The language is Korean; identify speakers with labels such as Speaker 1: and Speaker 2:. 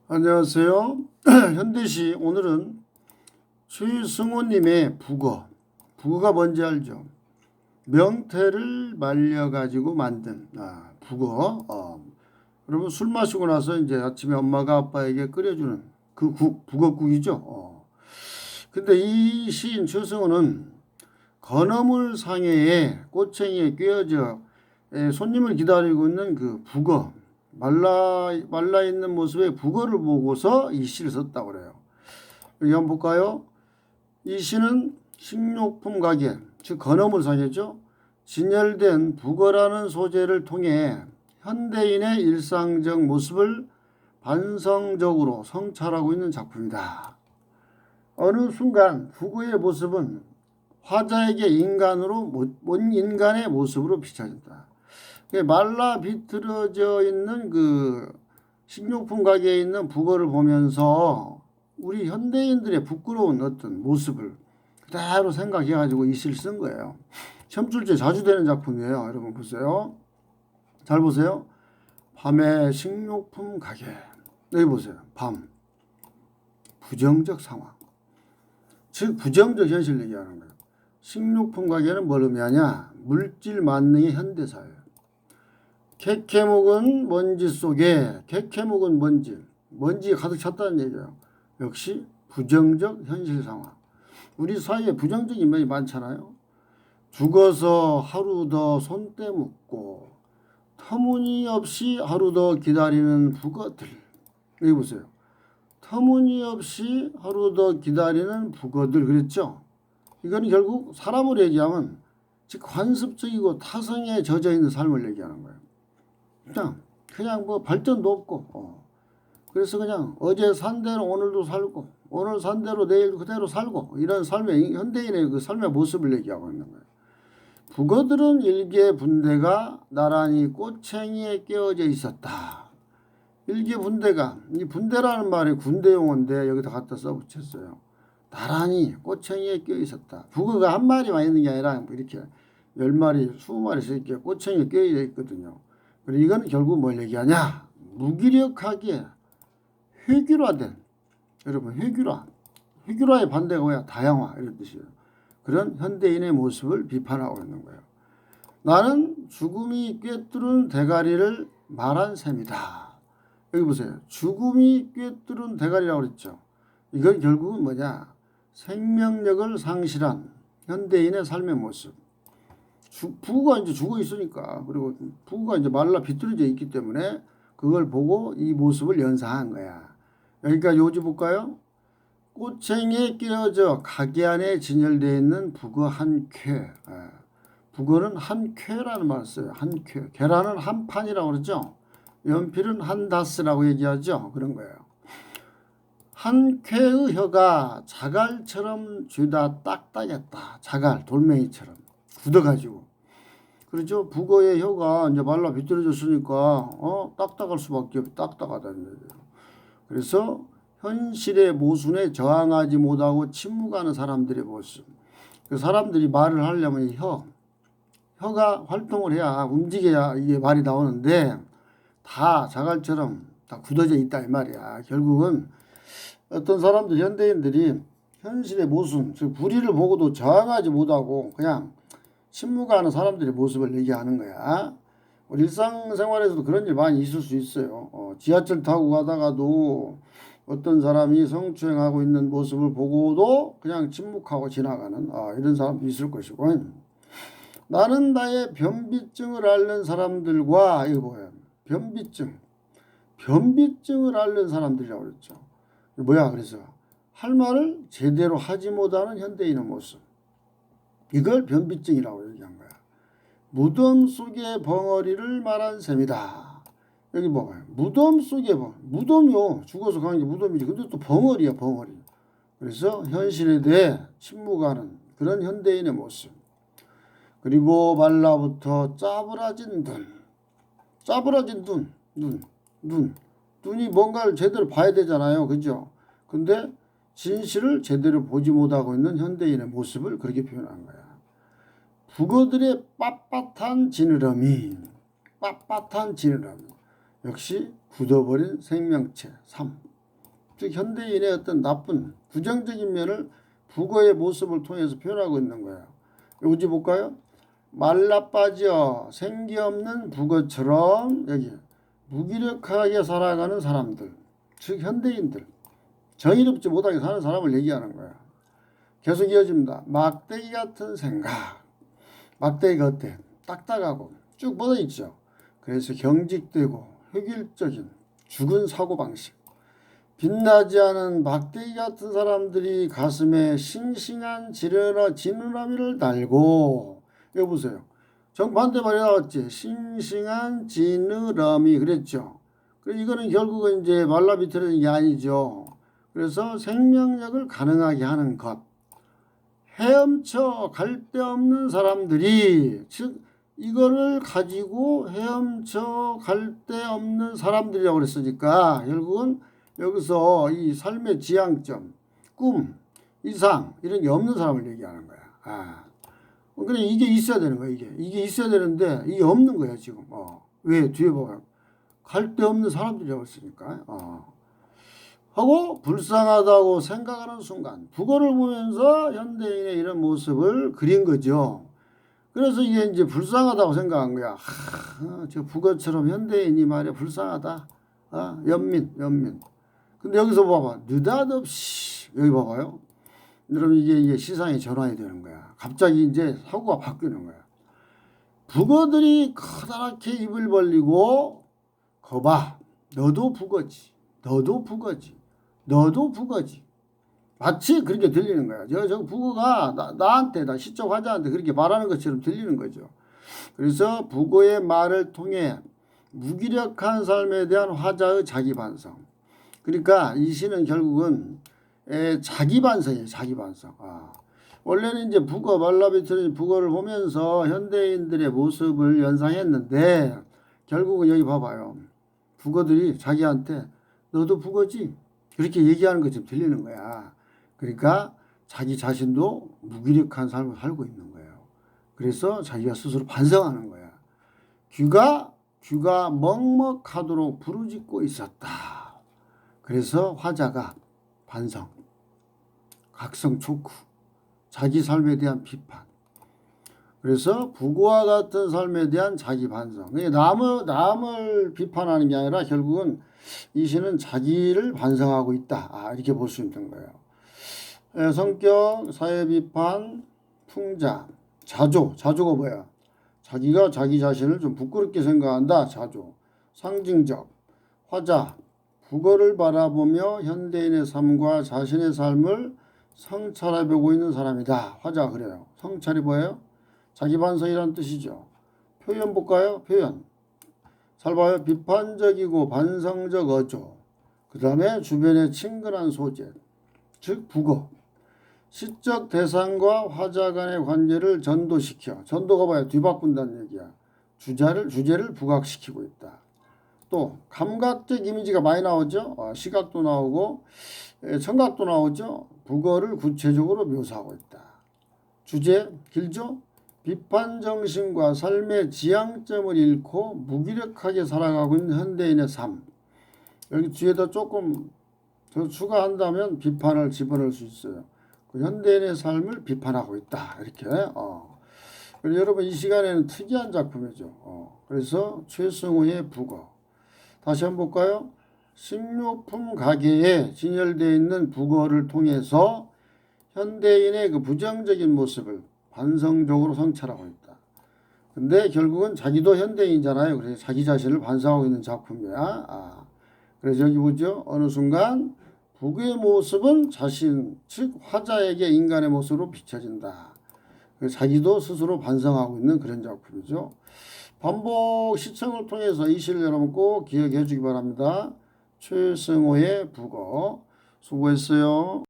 Speaker 1: 안녕하세요. 현대시 오늘은 최승호님의 북어가 뭔지 알죠? 명태를 말려가지고 만든 북어. 여러분 술 마시고 나서 이제 아침에 엄마가 아빠에게 끓여주는 그 북어국이죠. 근데 이 시인 최승호는 건어물 상해에 꼬챙이에 꿰어져 손님을 기다리고 있는 그 북어, 말라 있는 모습의 북어를 보고서 이 시를 썼다고 그래요. 여기 한번 볼까요? 이 시는 식료품 가게, 즉 건어물 상해죠. 진열된 북어라는 소재를 통해 현대인의 일상적 모습을 반성적으로 성찰하고 있는 작품이다. 어느 순간 북어의 모습은 화자에게 인간의 모습으로 비춰진다. 말라 비틀어져 있는 그 식료품 가게에 있는 북어를 보면서 우리 현대인들의 부끄러운 어떤 모습을 그대로 생각해가지고 이 시를 쓴 거예요. 시험출제 자주 되는 작품이에요. 여러분 보세요. 잘 보세요. 밤의 식료품 가게. 여기 보세요. 밤. 부정적 상황. 즉 부정적 현실 얘기하는 거예요. 식료품 가게는 뭘 의미하냐? 물질 만능의 현대사예요. 캐캐묵은 먼지 속에 캐캐묵은 먼지가 가득 찼다는 얘기예요. 역시 부정적 현실 상황. 우리 사회에 부정적 인물이 많잖아요. 죽어서 하루 더 손때 묻고 터무니없이 하루 더 기다리는 북어들. 여기 보세요. 터무니없이 하루 더 기다리는 북어들 그랬죠. 이건 결국 사람을 얘기하면 즉 관습적이고 타성에 젖어 있는 삶을 얘기하는 거예요. 그냥 뭐 발전도 없고 그래서 그냥 어제 산 대로 오늘도 살고 오늘 산 대로 내일도 그대로 살고 이런 삶의 현대인의 그 삶의 모습을 얘기하고 있는 거예요. 북어들은 일개 분대가 나란히 꼬챙이에 끼어져 있었다. 일개 분대가 이 분대라는 말이 군대 용어인데 여기다 갖다 써붙였어요. 나란히 꼬챙이에 끼어 있었다. 북어가 한 마리만 있는 게 아니라 이렇게 10마리, 20마리씩 이렇게 꼬챙이에 끼어 있거든요. 그리고 이건 결국 뭘 얘기하냐? 무기력하게 회귀화된, 여러분 회귀화의 반대가 뭐야? 다양화 이런 뜻이에요. 그런 현대인의 모습을 비판하고 있는 거예요. 나는 죽음이 꿰뚫은 대가리를 말한 셈이다. 여기 보세요. 죽음이 꿰뚫은 대가리라고 그랬죠. 이건 결국은 뭐냐? 생명력을 상실한 현대인의 삶의 모습. 부부가 이제 죽어 있으니까 그리고 부부가 이제 말라 비틀어져 있기 때문에 그걸 보고 이 모습을 연상한 거야. 여기까지 오지 볼까요? 꼬챙이에 끼어져 가게 안에 진열되어 있는 북어 한 쾌. 북어는 한 쾌라는 말을 써요. 한 쾌. 계란은 한 판이라고 그러죠. 연필은 한 다스라고 얘기하죠. 그런 거예요. 한 쾌의 혀가 자갈처럼 죄다 딱딱했다. 자갈, 돌멩이처럼 굳어가지고. 그렇죠. 북어의 혀가 이제 말라 비틀어졌으니까 딱딱할 수밖에 없고 딱딱하다는 얘기예요. 그래서 현실의 모순에 저항하지 못하고 침묵하는 사람들의 모습. 그 사람들이 말을 하려면 이 혀가 활동을 해야 움직여야 이게 말이 나오는데 다 자갈처럼 다 굳어져 있다 이 말이야. 결국은 어떤 사람들 현대인들이 현실의 모순, 즉 불의를 보고도 저항하지 못하고 그냥 침묵하는 사람들의 모습을 얘기하는 거야. 우리 일상생활에서도 그런 일 많이 있을 수 있어요. 지하철 타고 가다가도 어떤 사람이 성추행하고 있는 모습을 보고도 그냥 침묵하고 지나가는 이런 사람도 있을 것이고 나는 나의 변비증을 앓는 사람들과 이거 뭐야? 변비증을 앓는 사람들이라고 그랬죠. 뭐야 그래서 할 말을 제대로 하지 못하는 현대인의 모습. 이걸 변비증이라고 얘기한 거야. 무덤 속의 벙어리를 말한 셈이다. 여기 봐봐요. 무덤 속에 무덤이요. 죽어서 가는 게 무덤이지. 근데 또 벙어리야 벙어리. 그래서 현실에 대해 침묵하는 그런 현대인의 모습. 그리고 말라부터 짜부라진 눈이 뭔가를 제대로 봐야 되잖아요. 그죠? 근데 진실을 제대로 보지 못하고 있는 현대인의 모습을 그렇게 표현한 거야. 북어들의 빳빳한 지느러미 역시 굳어버린 생명체 삶. 즉 현대인의 어떤 나쁜 부정적인 면을 북어의 모습을 통해서 표현하고 있는 거예요. 여기 볼까요? 말라빠져 생기 없는 북어처럼 여기 무기력하게 살아가는 사람들, 즉 현대인들, 정의롭지 못하게 사는 사람을 얘기하는 거야. 계속 이어집니다. 막대기 같은 생각. 막대기가 어때? 딱딱하고 쭉 뻗어있죠. 그래서 경직되고 획일적인 죽은 사고방식. 빛나지 않은 막대기 같은 사람들이 가슴에 싱싱한 지느러미를 달고, 여기 보세요. 정반대 말이 나왔지. 싱싱한 지느러미 그랬죠. 이거는 결국은 이제 말라 비틀어진 게 아니죠. 그래서 생명력을 가능하게 하는 것. 헤엄쳐 갈 데 없는 사람들이, 즉 이거를 가지고 헤엄쳐 갈 데 없는 사람들이라고 그랬으니까 결국은 여기서 이 삶의 지향점, 꿈, 이상 이런 게 없는 사람을 얘기하는 거야. 그래 이게 있어야 되는 거야. 이게 있어야 되는데 이게 없는 거야 지금. 왜? 뒤에 봐봐요. 갈 데 없는 사람들이라고 했으니까. 하고 불쌍하다고 생각하는 순간 북어를 보면서 현대인의 이런 모습을 그린 거죠. 그래서 이게 이제 불쌍하다고 생각한 거야. 저 북어처럼 현대인이 말이야 불쌍하다. 연민. 근데 여기서 봐봐. 느닷없이 여기 봐봐요. 여러분 이게 시상이 전환이 되는 거야. 갑자기 이제 사고가 바뀌는 거야. 북어들이 커다랗게 입을 벌리고 거봐. 너도 북어지. 마치 그렇게 들리는 거야. 저 북어가 나한테, 나 시적 화자한테 그렇게 말하는 것처럼 들리는 거죠. 그래서 북어의 말을 통해 무기력한 삶에 대한 화자의 자기 반성. 그러니까 이 시는 결국은 자기 반성이에요. 자기 반성. 원래는 이제 북어, 말라비틀은 북어를 보면서 현대인들의 모습을 연상했는데 결국은 여기 봐봐요. 북어들이 자기한테 너도 북어지? 그렇게 얘기하는 것처럼 들리는 거야. 그러니까 자기 자신도 무기력한 삶을 살고 있는 거예요. 그래서 자기가 스스로 반성하는 거야. 귀가 먹먹하도록 부르짖고 있었다. 그래서 화자가 반성, 각성 촉구, 자기 삶에 대한 비판. 그래서 북어와 같은 삶에 대한 자기 반성. 남을 비판하는 게 아니라 결국은 이 시는 자기를 반성하고 있다. 이렇게 볼 수 있는 거예요. 성격, 사회 비판, 풍자, 자조가 뭐야? 자기가 자기 자신을 좀 부끄럽게 생각한다. 자조. 상징적, 화자, 북어를 바라보며 현대인의 삶과 자신의 삶을 성찰해보고 있는 사람이다. 화자가 그래요. 성찰이 뭐예요? 자기 반성이라는 뜻이죠. 표현 볼까요? 표현. 잘 봐요. 비판적이고 반성적 어조. 그 다음에 주변의 친근한 소재. 즉 북어. 시적 대상과 화자 간의 관계를 전도시켜. 전도가 봐요. 뒤바꾼다는 얘기야. 주제를 부각시키고 있다. 또 감각적 이미지가 많이 나오죠. 시각도 나오고 청각도 나오죠. 북어를 구체적으로 묘사하고 있다. 주제 길죠. 비판 정신과 삶의 지향점을 잃고 무기력하게 살아가고 있는 현대인의 삶. 여기 뒤에다 조금 더 추가한다면 비판을 집어넣을 수 있어요. 그 현대인의 삶을 비판하고 있다. 이렇게. 그래서 여러분 이 시간에는 특이한 작품이죠. 그래서 최승호의 북어. 다시 한번 볼까요? 식료품 가게에 진열되어 있는 북어를 통해서 현대인의 그 부정적인 모습을 반성적으로 성찰하고 있다. 근데 결국은 자기도 현대인이잖아요. 그래서 자기 자신을 반성하고 있는 작품이야. 그래서 여기 보죠. 어느 순간 북의 모습은 자신, 즉 화자에게 인간의 모습으로 비춰진다. 그래서 자기도 스스로 반성하고 있는 그런 작품이죠. 반복 시청을 통해서 이 시를 여러분 꼭 기억해 주기 바랍니다. 최승호의 북어. 수고했어요.